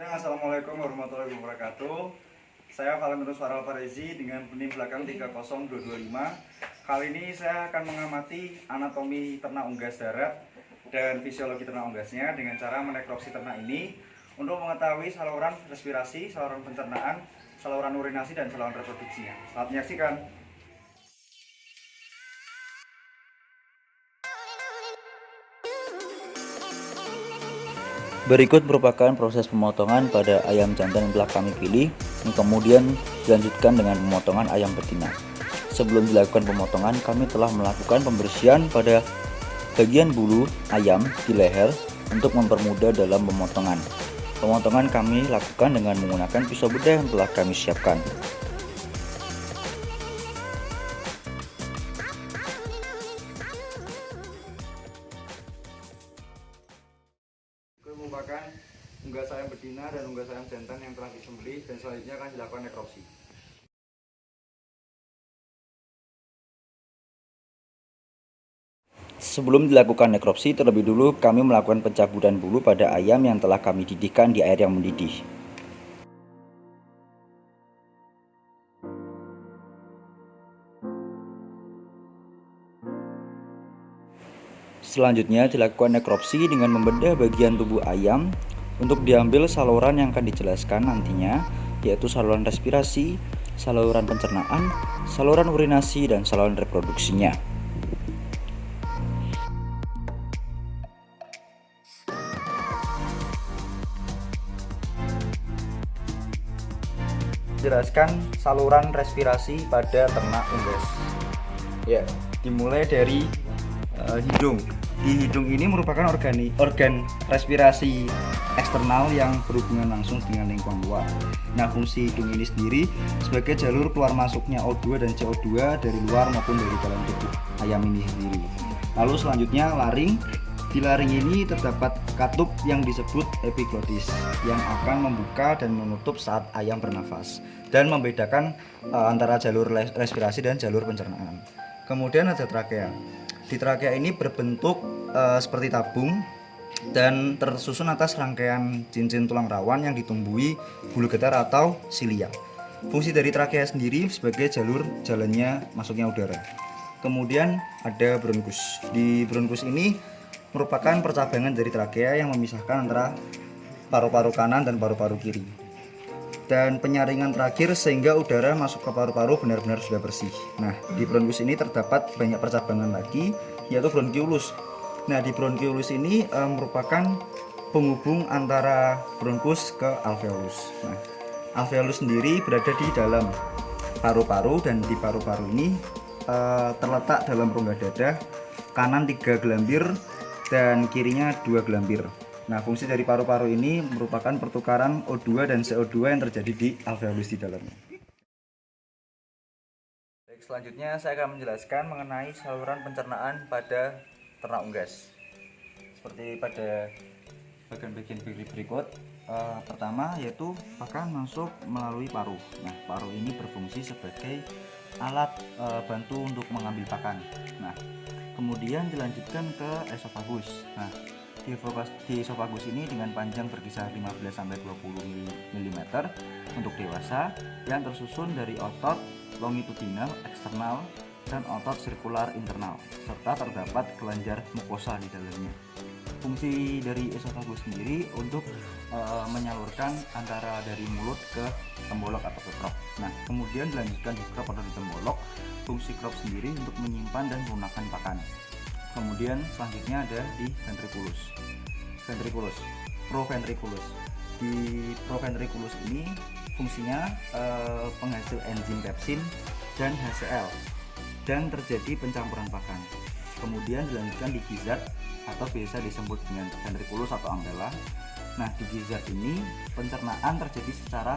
Assalamualaikum warahmatullahi wabarakatuh. Saya Valentinus Farel Farezi dengan NIM belakang 30225. Kali ini saya akan mengamati anatomi ternak unggas darat dan fisiologi ternak unggasnya dengan cara menekropsi ternak ini untuk mengetahui saluran respirasi, saluran pencernaan, saluran urinasi, dan saluran reproduksinya. Selamat menyaksikan. Berikut merupakan proses pemotongan pada ayam jantan yang telah kami pilih, yang kemudian dilanjutkan dengan pemotongan ayam betina. Sebelum dilakukan pemotongan, kami telah melakukan pembersihan pada bagian bulu ayam di leher untuk mempermudah dalam pemotongan. Pemotongan kami lakukan dengan menggunakan pisau bedah yang telah kami siapkan. Merupakan unggas ayam betina dan unggas ayam jantan yang telah disembelih dan selanjutnya akan dilakukan nekropsi. Sebelum dilakukan nekropsi, terlebih dulu kami melakukan pencabutan bulu pada ayam yang telah kami didihkan di air yang mendidih. Selanjutnya dilakukan nekropsi dengan membedah bagian tubuh ayam untuk diambil saluran yang akan dijelaskan nantinya, yaitu saluran respirasi, saluran pencernaan, saluran urinasi, dan saluran reproduksinya. Jelaskan saluran respirasi pada ternak unggas. Ya, dimulai dari hidung. Di hidung ini merupakan organ respirasi eksternal yang berhubungan langsung dengan lingkungan luar. Nah, fungsi hidung ini sendiri sebagai jalur keluar masuknya O2 dan CO2 dari luar maupun dari dalam tubuh ayam ini sendiri. Lalu selanjutnya laring. Di laring ini terdapat katup yang disebut epiglotis yang akan membuka dan menutup saat ayam bernafas dan membedakan antara jalur respirasi dan jalur pencernaan. Kemudian ada trakea. Di trakea ini berbentuk seperti tabung dan tersusun atas rangkaian cincin tulang rawan yang ditumbuhi bulu getar atau silia. Fungsi dari trakea sendiri sebagai jalur jalannya masuknya udara. Kemudian ada bronkus. Di bronkus ini merupakan percabangan dari trakea yang memisahkan antara paru-paru kanan dan paru-paru kiri. Dan penyaringan terakhir sehingga udara masuk ke paru-paru benar-benar sudah bersih. Nah, di bronkus ini terdapat banyak percabangan lagi, yaitu bronkiolus. Nah, di bronkiolus ini merupakan penghubung antara bronkus ke alveolus. Nah, alveolus sendiri berada di dalam paru-paru dan di paru-paru ini terletak dalam rongga dada, kanan 3 gelambir dan kirinya 2 gelambir. Nah, fungsi dari paru-paru ini merupakan pertukaran O2 dan CO2 yang terjadi di alveolus di dalamnya. Baik, selanjutnya saya akan menjelaskan mengenai saluran pencernaan pada ternak unggas. Seperti pada bagian-bagian berikut, pertama yaitu pakan masuk melalui paru. Nah, paru ini berfungsi sebagai alat bantu untuk mengambil pakan. Nah, kemudian dilanjutkan ke esofagus. Nah, di esofagus ini dengan panjang berkisar 15-20 mm untuk dewasa yang tersusun dari otot longitudinal eksternal dan otot sirkular internal serta terdapat kelenjar mukosa di dalamnya. Fungsi dari esofagus sendiri untuk menyalurkan antara dari mulut ke tembolok atau ke crop. Nah, kemudian dilanjutkan di crop atau di tembolok. Fungsi crop sendiri untuk menyimpan dan melunakkan pakan. Kemudian selanjutnya ada di ventriculus, proventriculus. Di proventriculus ini fungsinya penghasil enzim pepsin dan HCl dan terjadi pencampuran pakan. Kemudian dilanjutkan di gizzard atau biasa disebut dengan ventriculus atau ambela. Nah, di gizzard ini pencernaan terjadi secara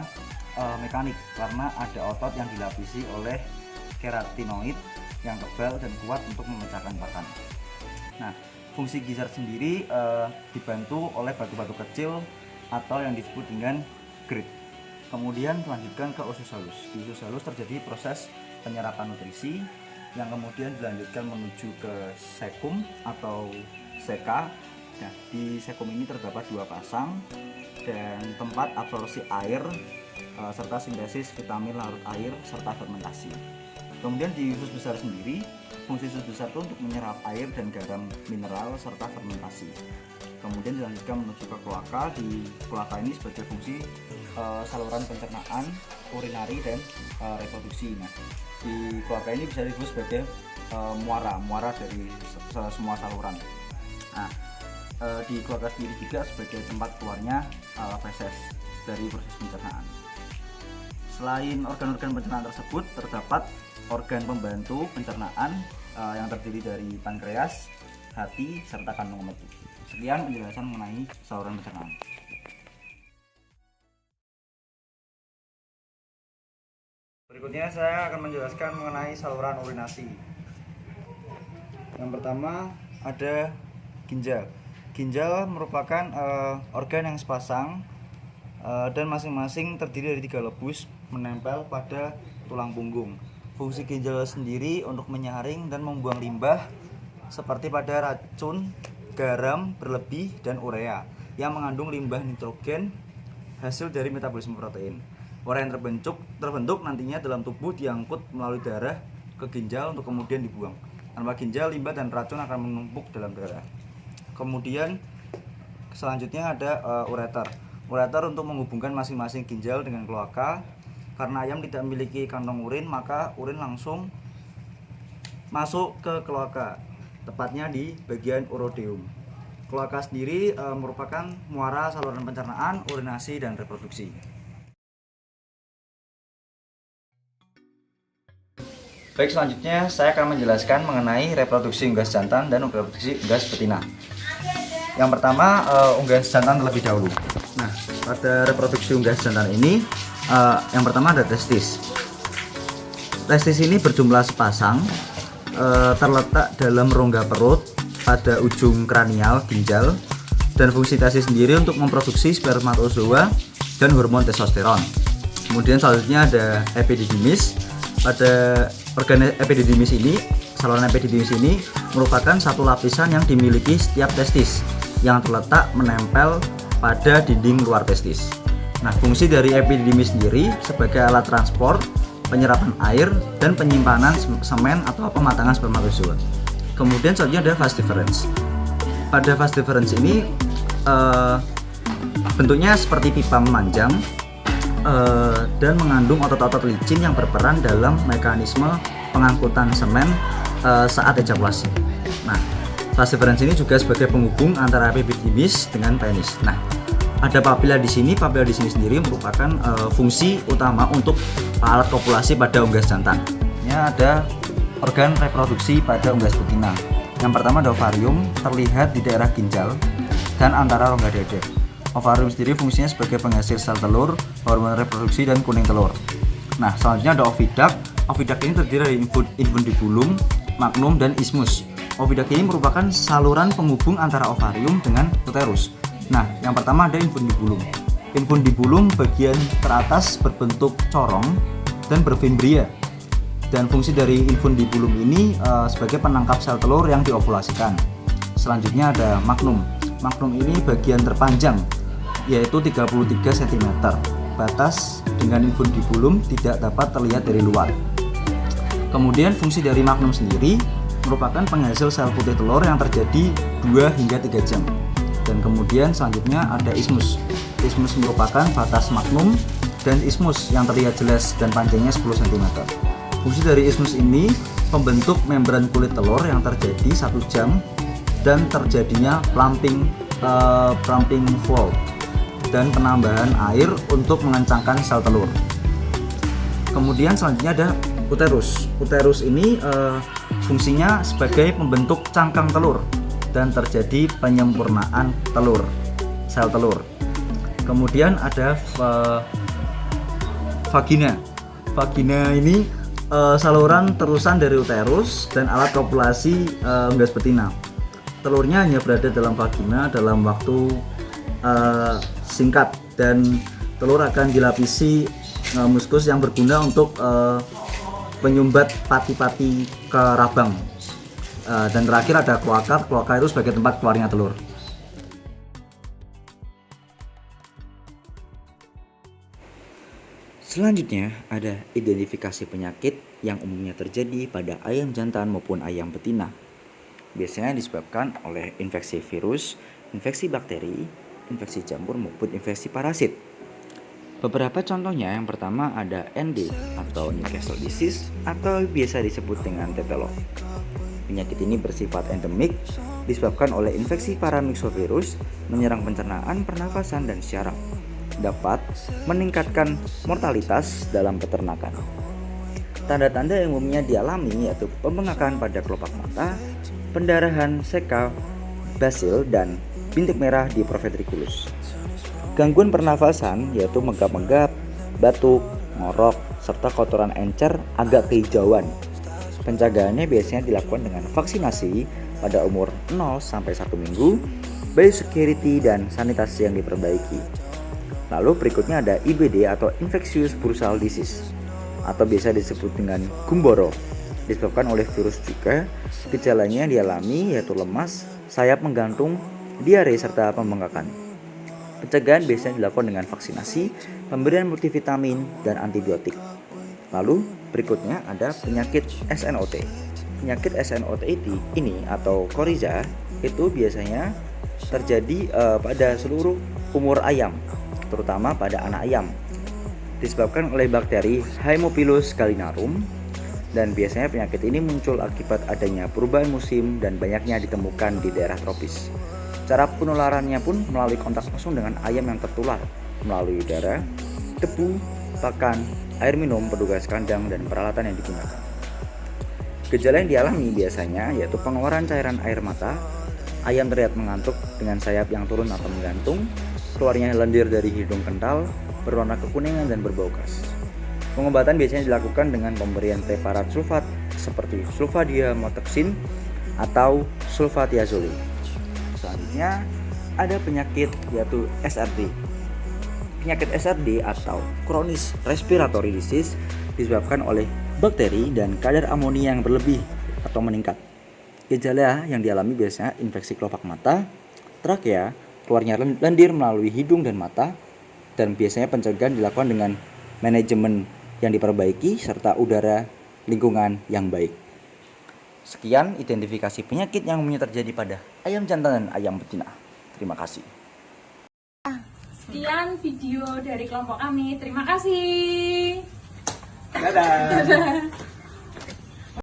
mekanik karena ada otot yang dilapisi oleh keratinoid yang tebal dan kuat untuk memecahkan pakan. Nah, fungsi gizzard sendiri dibantu oleh batu-batu kecil atau yang disebut dengan grit. Kemudian melanjutkan ke usus halus. Di usus halus terjadi proses penyerapan nutrisi yang kemudian dilanjutkan menuju ke sekum atau seka Nah, di sekum ini terdapat 2 pasang dan tempat absorpsi air serta sintesis vitamin larut air serta fermentasi. Kemudian di usus besar sendiri, fungsi usus besar itu untuk menyerap air dan garam mineral serta fermentasi. Kemudian dilanjutkan menuju ke kloaka. Di kloaka ini sebagai fungsi saluran pencernaan, urinari dan reproduksi. Nah, di kloaka ini bisa disebut sebagai muara dari semua saluran. Nah, di kloaka sendiri juga sebagai tempat keluarnya feses dari proses pencernaan. Selain organ-organ pencernaan tersebut, terdapat organ pembantu pencernaan yang terdiri dari pankreas, hati, serta kandung kemih. Sekian penjelasan mengenai saluran pencernaan. Berikutnya saya akan menjelaskan mengenai saluran urinasi. Yang pertama ada ginjal. Ginjal merupakan organ yang sepasang dan masing-masing terdiri dari 3 lebus menempel pada tulang punggung. Fungsi ginjal sendiri untuk menyaring dan membuang limbah seperti pada racun, garam berlebih dan urea yang mengandung limbah nitrogen hasil dari metabolisme protein. Urea yang terbentuk nantinya dalam tubuh diangkut melalui darah ke ginjal untuk kemudian dibuang. Tanpa ginjal, limbah dan racun akan menumpuk dalam darah. Kemudian selanjutnya ada ureter. Ureter untuk menghubungkan masing-masing ginjal dengan kloaka. Karena ayam tidak memiliki kantong urin, maka urin langsung masuk ke kloaka, tepatnya di bagian urodeum. Kloaka sendiri merupakan muara saluran pencernaan, urinasi, dan reproduksi. Baik, selanjutnya saya akan menjelaskan mengenai reproduksi unggas jantan dan reproduksi unggas betina. Yang pertama, unggas jantan terlebih dahulu. Nah, pada reproduksi unggas jantan ini, yang pertama ada testis. Testis ini berjumlah sepasang, terletak dalam rongga perut pada ujung kranial ginjal, dan fungsi testis sendiri untuk memproduksi spermatozoa dan hormon testosteron. Kemudian selanjutnya ada epididymis. Pada organ epididymis ini, saluran epididymis ini merupakan satu lapisan yang dimiliki setiap testis yang terletak menempel pada dinding luar testis. Nah, fungsi dari epididymis sendiri sebagai alat transport, penyerapan air, dan penyimpanan semen atau pematangan spermatozoa. Kemudian selanjutnya ada vas deferens. Pada vas deferens ini bentuknya seperti pipa memanjang dan mengandung otot-otot licin yang berperan dalam mekanisme pengangkutan semen saat ejakulasi. Nah, vas deferens ini juga sebagai penghubung antara epididymis dengan penis. Nah, ada papila di sini. Papila di sini sendiri merupakan fungsi utama untuk alat kopulasi pada unggas jantan. Ini ada organ reproduksi pada unggas betina. Yang pertama ada ovarium, terlihat di daerah ginjal dan antara rongga dada. Ovarium sendiri fungsinya sebagai penghasil sel telur, hormon reproduksi, dan kuning telur. Nah, selanjutnya ada oviduct. Oviduct ini terdiri dari infundibulum, magnum, dan isthmus. Oviduct ini merupakan saluran penghubung antara ovarium dengan uterus. Nah, yang pertama ada infundibulum. Infundibulum bagian teratas berbentuk corong dan berfimbria. Dan fungsi dari infundibulum ini sebagai penangkap sel telur yang diovulasikan. Selanjutnya ada magnum. Magnum ini bagian terpanjang, yaitu 33 cm. Batas dengan infundibulum tidak dapat terlihat dari luar. Kemudian fungsi dari magnum sendiri merupakan penghasil sel putih telur yang terjadi 2 hingga 3 jam. Dan kemudian selanjutnya ada isthmus. Isthmus merupakan batas magnum dan isthmus yang terlihat jelas dan panjangnya 10 cm. Fungsi dari isthmus ini membentuk membran kulit telur yang terjadi 1 jam dan terjadinya plumping flow dan penambahan air untuk mengencangkan sel telur. Kemudian selanjutnya ada uterus. Uterus ini fungsinya sebagai pembentuk cangkang telur dan terjadi penyempurnaan sel telur. Kemudian ada vagina. Vagina ini saluran terusan dari uterus dan alat kopulasi unggas betina. Telurnya hanya berada dalam vagina dalam waktu singkat, dan telur akan dilapisi muskus yang berguna untuk menyumbat pati-pati ke rabang. Dan terakhir ada kloaka. Kloaka itu sebagai tempat keluarnya telur. Selanjutnya ada identifikasi penyakit yang umumnya terjadi pada ayam jantan maupun ayam betina. Biasanya disebabkan oleh infeksi virus, infeksi bakteri, infeksi jamur maupun infeksi parasit. Beberapa contohnya, yang pertama ada ND atau Newcastle disease atau biasa disebut dengan tetelo. Penyakit ini bersifat endemik, disebabkan oleh infeksi paramyxovirus, menyerang pencernaan, pernafasan, dan syaraf. Dapat meningkatkan mortalitas dalam peternakan. Tanda-tanda yang umumnya dialami yaitu pembengakan pada kelopak mata, pendarahan, seka, basil, dan bintik merah di proventriculus. Gangguan pernafasan yaitu menggap-menggap, batuk, ngorok, serta kotoran encer agak kehijauan. Pencegahannya biasanya dilakukan dengan vaksinasi pada umur 0-1 minggu, biosecurity dan sanitasi yang diperbaiki. Lalu berikutnya ada IBD atau Infectious Bursal Disease atau biasa disebut dengan gumboro. Disebabkan oleh virus juga. Gejalanya dialami yaitu lemas, sayap menggantung, diare serta pembengkakan. Pencegahan biasanya dilakukan dengan vaksinasi, pemberian multivitamin dan antibiotik. Lalu berikutnya ada penyakit SNOT. Penyakit SNOT ini atau Coryza itu biasanya terjadi pada seluruh umur ayam, terutama pada anak ayam. Disebabkan oleh bakteri Haemophilus gallinarum dan biasanya penyakit ini muncul akibat adanya perubahan musim dan banyaknya ditemukan di daerah tropis. Cara penularannya pun melalui kontak langsung dengan ayam yang tertular melalui udara, debu, pakan, air minum, petugas kandang, dan peralatan yang digunakan. Gejala yang dialami biasanya yaitu pengeluaran cairan air mata, ayam terlihat mengantuk dengan sayap yang turun atau menggantung, keluarnya lendir dari hidung kental, berwarna kekuningan dan berbau khas. Pengobatan biasanya dilakukan dengan pemberian preparat sulfat seperti sulfadiamoxin atau sulfatiazole. Selanjutnya ada penyakit yaitu SRD. Penyakit SRD atau Chronic Respiratory Disease disebabkan oleh bakteri dan kadar amonia yang berlebih atau meningkat. Gejala yang dialami biasanya infeksi kelopak mata, trakea, keluarnya lendir melalui hidung dan mata, dan biasanya pencegahan dilakukan dengan manajemen yang diperbaiki serta udara lingkungan yang baik. Sekian identifikasi penyakit yang umumnya terjadi pada ayam jantan dan ayam betina. Terima kasih. Sekian video dari kelompok kami. Terima kasih. Dadah. Dadah.